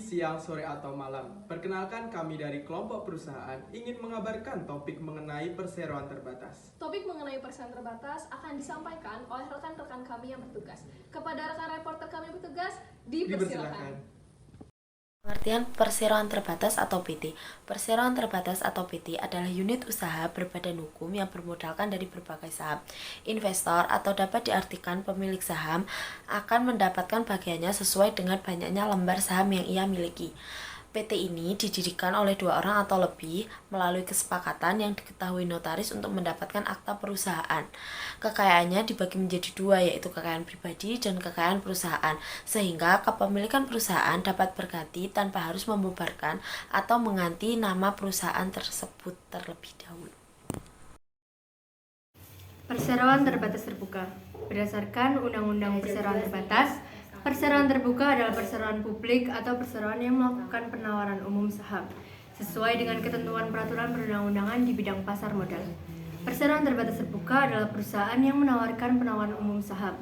siang, sore, atau malam. Perkenalkan, kami dari kelompok perusahaan ingin mengabarkan topik mengenai perseroan terbatas. Topik mengenai perseroan terbatas akan disampaikan oleh rekan-rekan kami yang bertugas. Kepada rekan reporter kami yang bertugas, dipersilakan. Pengertian perseroan terbatas atau PT. Perseroan terbatas atau PT adalah unit usaha berbadan hukum yang bermodalkan dari berbagai saham. Investor atau dapat diartikan pemilik saham akan mendapatkan bagiannya sesuai dengan banyaknya lembar saham yang ia miliki. PT ini didirikan oleh 2 orang atau lebih melalui kesepakatan yang diketahui notaris untuk mendapatkan akta perusahaan. Kekayaannya dibagi menjadi 2, yaitu kekayaan pribadi dan kekayaan perusahaan, sehingga kepemilikan perusahaan dapat berganti tanpa harus membubarkan atau mengganti nama perusahaan tersebut terlebih dahulu. Perseroan terbatas terbuka. Berdasarkan Undang-Undang Perseroan Terbatas, perseroan terbuka adalah perseroan publik atau perseroan yang melakukan penawaran umum saham sesuai dengan ketentuan peraturan perundang-undangan di bidang pasar modal. Perseroan terbatas terbuka adalah perusahaan yang menawarkan penawaran umum saham.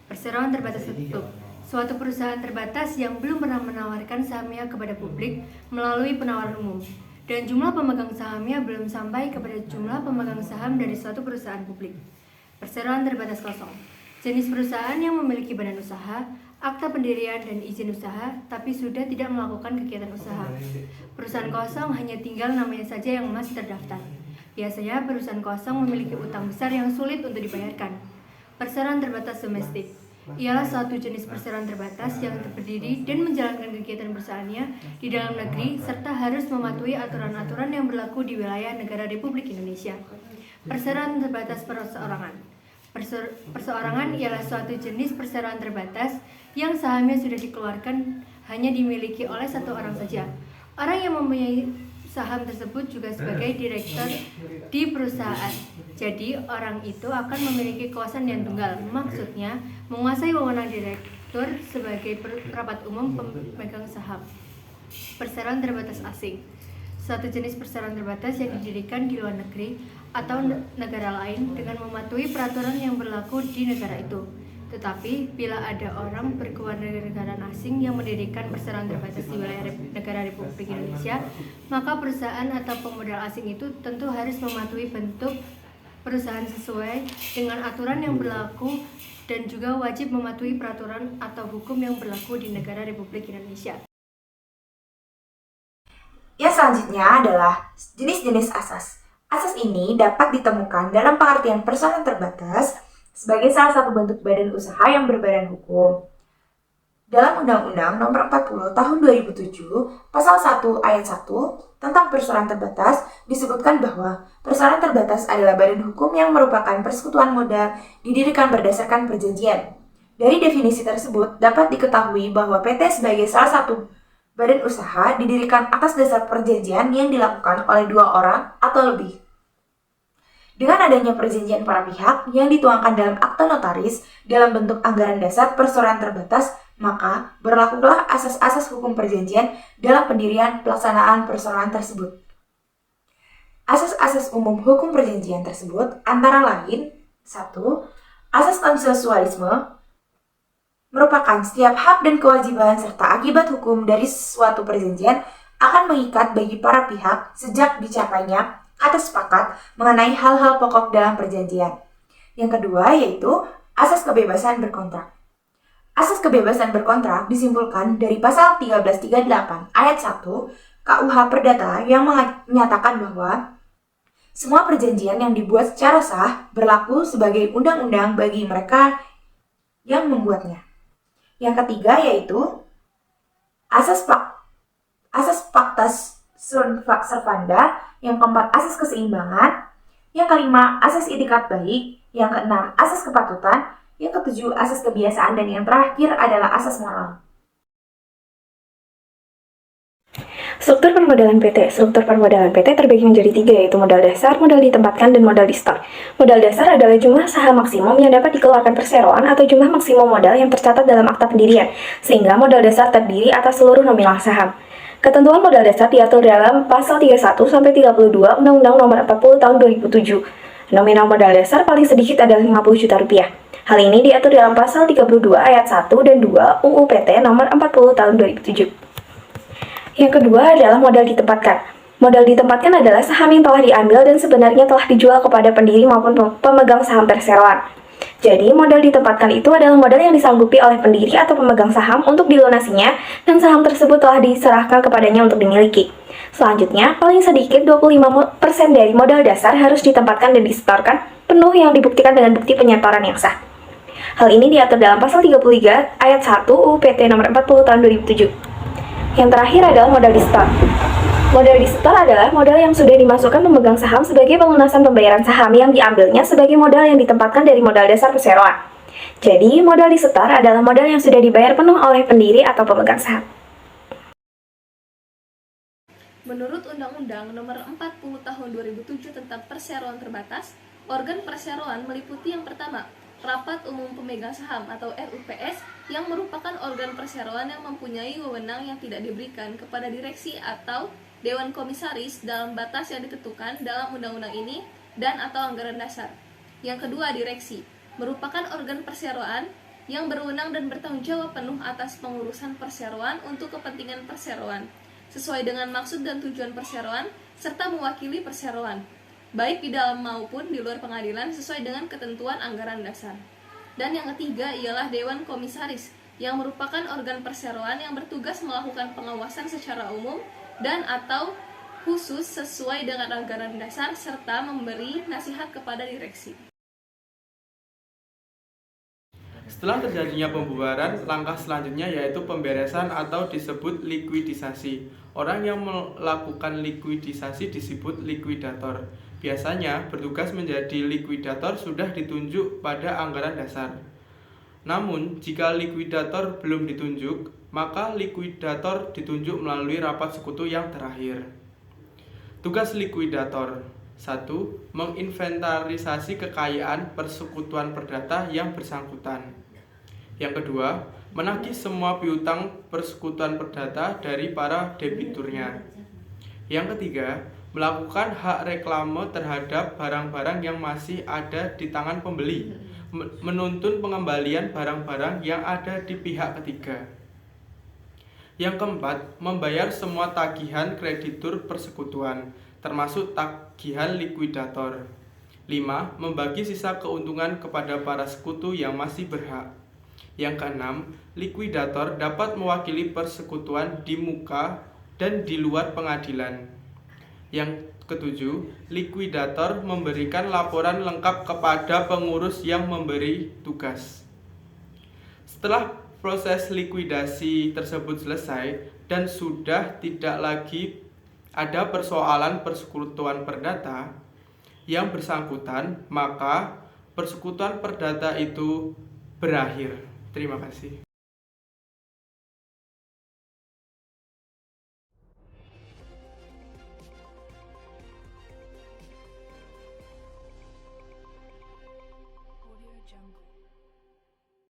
Perseroan terbatas tertutup, suatu perusahaan terbatas yang belum pernah menawarkan sahamnya kepada publik melalui penawaran umum, dan jumlah pemegang sahamnya belum sampai kepada jumlah pemegang saham dari suatu perusahaan publik. Perseroan terbatas kosong, jenis perusahaan yang memiliki badan usaha, akta pendirian dan izin usaha, tapi sudah tidak melakukan kegiatan usaha. Perusahaan kosong hanya tinggal namanya saja yang masih terdaftar. Biasanya perusahaan kosong memiliki utang besar yang sulit untuk dibayarkan. Perseroan terbatas domestik ialah suatu jenis perseroan terbatas yang terdiri dan menjalankan kegiatan perusahaannya di dalam negeri serta harus mematuhi aturan-aturan yang berlaku di wilayah negara Republik Indonesia. Perseroan terbatas perorangan. Perseorangan ialah suatu jenis perseroan terbatas yang sahamnya sudah dikeluarkan hanya dimiliki oleh satu orang saja. Orang yang mempunyai saham tersebut juga sebagai direktur di perusahaan. Jadi orang itu akan memiliki kekuasaan yang tunggal. Maksudnya menguasai wewenang direktur sebagai perapat umum pemegang saham. Perseroan terbatas asing, suatu jenis perseroan terbatas yang didirikan di luar negeri atau negara lain dengan mematuhi peraturan yang berlaku di negara itu. Tetapi bila ada orang berkewarganegaraan asing yang mendirikan perseroan terbatas di wilayah negara Republik Indonesia, maka perusahaan atau pemodal asing itu tentu harus mematuhi bentuk perusahaan sesuai dengan aturan yang berlaku dan juga wajib mematuhi peraturan atau hukum yang berlaku di negara Republik Indonesia. Yang selanjutnya adalah jenis-jenis asas. Asas ini dapat ditemukan dalam pengertian perseroan terbatas sebagai salah satu bentuk badan usaha yang berbadan hukum. Dalam Undang-Undang Nomor 40 Tahun 2007, Pasal 1 Ayat 1 tentang perseroan terbatas disebutkan bahwa perseroan terbatas adalah badan hukum yang merupakan persekutuan modal didirikan berdasarkan perjanjian. Dari definisi tersebut dapat diketahui bahwa PT sebagai salah satu badan usaha didirikan atas dasar perjanjian yang dilakukan oleh 2 orang atau lebih. Dengan adanya perjanjian para pihak yang dituangkan dalam akta notaris dalam bentuk anggaran dasar perseroan terbatas, maka berlakulah asas-asas hukum perjanjian dalam pendirian pelaksanaan perseroan tersebut. Asas-asas umum hukum perjanjian tersebut antara lain: 1. Asas konsensualisme merupakan setiap hak dan kewajiban serta akibat hukum dari suatu perjanjian akan mengikat bagi para pihak sejak dicapainya kata sepakat mengenai hal-hal pokok dalam perjanjian. Yang kedua yaitu asas kebebasan berkontrak. Asas kebebasan berkontrak disimpulkan dari pasal 1338 ayat 1 KUH Perdata yang menyatakan bahwa semua perjanjian yang dibuat secara sah berlaku sebagai undang-undang bagi mereka yang membuatnya. Yang ketiga yaitu asas pacta servanda, yang keempat asas keseimbangan, yang kelima asas itikat baik, yang keenam asas kepatutan, yang ketujuh asas kebiasaan, dan yang terakhir adalah asas moral. Struktur permodalan PT. Struktur permodalan PT terbagi menjadi 3, yaitu modal dasar, modal ditempatkan, dan modal di store. Modal dasar adalah jumlah saham maksimum yang dapat dikeluarkan perseroan atau jumlah maksimum modal yang tercatat dalam akta pendirian, sehingga modal dasar terdiri atas seluruh nominal saham. Ketentuan modal dasar diatur dalam pasal 31-32 Undang-Undang Nomor 40 Tahun 2007. Nominal modal dasar paling sedikit adalah 50 juta rupiah. Hal ini diatur dalam pasal 32 ayat 1 dan 2 UU PT Nomor 40 Tahun 2007. Yang kedua adalah modal ditempatkan. Modal ditempatkan adalah saham yang telah diambil dan sebenarnya telah dijual kepada pendiri maupun pemegang saham perseroan. Jadi, modal ditempatkan itu adalah modal yang disanggupi oleh pendiri atau pemegang saham untuk dilunasinya dan saham tersebut telah diserahkan kepadanya untuk dimiliki. Selanjutnya, paling sedikit 25% dari modal dasar harus ditempatkan dan disetorkan penuh yang dibuktikan dengan bukti penyetoran yang sah. Hal ini diatur dalam pasal 33 ayat 1 UU PT nomor 40 tahun 2007. Yang terakhir adalah modal disetor. Modal disetor adalah modal yang sudah dimasukkan pemegang saham sebagai pelunasan pembayaran saham yang diambilnya sebagai modal yang ditempatkan dari modal dasar perseroan. Jadi, modal disetor adalah modal yang sudah dibayar penuh oleh pendiri atau pemegang saham. Menurut Undang-Undang Nomor 40 Tahun 2007 tentang Perseroan Terbatas, organ perseroan meliputi yang pertama, Rapat Umum Pemegang Saham atau RUPS yang merupakan organ perseroan yang mempunyai wewenang yang tidak diberikan kepada direksi atau Dewan Komisaris dalam batas yang ditentukan dalam undang-undang ini dan atau anggaran dasar. Yang kedua, direksi merupakan organ perseroan yang berwenang dan bertanggung jawab penuh atas pengurusan perseroan untuk kepentingan perseroan sesuai dengan maksud dan tujuan perseroan serta mewakili perseroan baik di dalam maupun di luar pengadilan sesuai dengan ketentuan anggaran dasar. Dan yang ketiga ialah Dewan Komisaris yang merupakan organ perseroan yang bertugas melakukan pengawasan secara umum dan atau khusus sesuai dengan anggaran dasar serta memberi nasihat kepada direksi. Setelah terjadinya pembubaran, langkah selanjutnya yaitu pemberesan atau disebut likuidisasi. Orang yang melakukan likuidisasi disebut likuidator. Biasanya bertugas menjadi likuidator sudah ditunjuk pada anggaran dasar. Namun, jika likuidator belum ditunjuk, maka likuidator ditunjuk melalui rapat sekutu yang terakhir. Tugas likuidator: 1. Menginventarisasi kekayaan persekutuan perdata yang bersangkutan. Yang kedua, menagih semua piutang persekutuan perdata dari para debiturnya. Yang ketiga, melakukan hak reklame terhadap barang-barang yang masih ada di tangan pembeli, menuntun pengembalian barang-barang yang ada di pihak ketiga. Yang keempat, membayar semua tagihan kreditur persekutuan, termasuk tagihan likuidator. 5. Membagi sisa keuntungan kepada para sekutu yang masih berhak. Yang keenam, likuidator dapat mewakili persekutuan di muka dan di luar pengadilan. Yang ketujuh, likuidator memberikan laporan lengkap kepada pengurus yang memberi tugas. Setelah proses likuidasi tersebut selesai dan sudah tidak lagi ada persoalan persekutuan perdata yang bersangkutan, maka persekutuan perdata itu berakhir. Terima kasih.